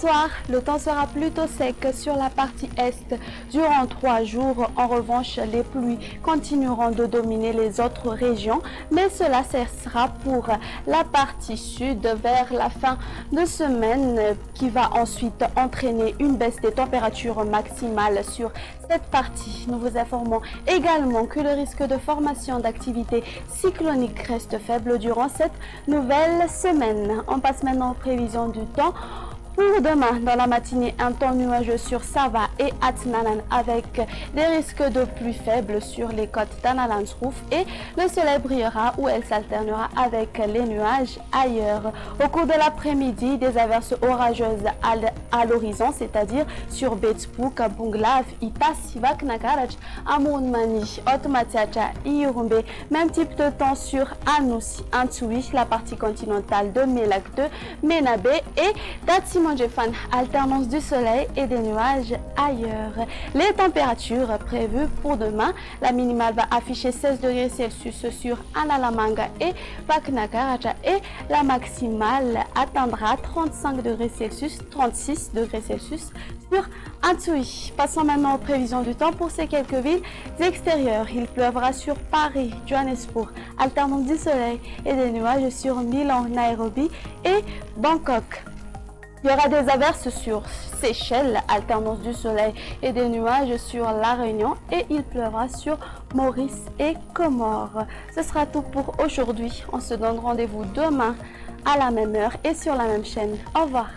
soir, le temps sera plutôt sec sur la partie est durant 3 jours. En revanche, les pluies continueront de dominer les autres régions, mais cela cessera pour la partie sud vers la fin de semaine qui va ensuite entraîner une baisse des températures maximales sur cette partie. Nous vous informons également que le risque de formation d'activité cyclonique reste faible durant cette nouvelle semaine. On passe maintenant aux prévisions du temps. Pour demain, dans la matinée, un temps nuageux sur Sava et Atnalan avec des risques de pluie faibles sur les côtes d'Analandsroof et le soleil brillera ou elle s'alternera avec les nuages ailleurs. Au cours de l'après-midi, des averses orageuses à l'horizon, c'est-à-dire sur Betspouk, Bunglav, Itas, Sivak, Nakarach, Amounmani, Otmatiacha, Iyurumbe. Même type de temps sur Anoussi, Antsui, la partie continentale de Melak 2, Menabe et Datsima. Alternance du soleil et des nuages ailleurs. Les températures prévues pour demain, la minimale va afficher 16 degrés Celsius sur Analamanga et Paknakaracha et la maximale atteindra 35 degrés Celsius, 36 degrés Celsius sur Antsui. Passons maintenant aux prévisions du temps pour ces quelques villes extérieures. Il pleuvra sur Paris, Johannesburg, alternance du soleil et des nuages sur Milan, Nairobi et Bangkok. Il y aura des averses sur Seychelles, alternance du soleil et des nuages sur La Réunion et il pleuvra sur Maurice et Comores. Ce sera tout pour aujourd'hui. On se donne rendez-vous demain à la même heure et sur la même chaîne. Au revoir.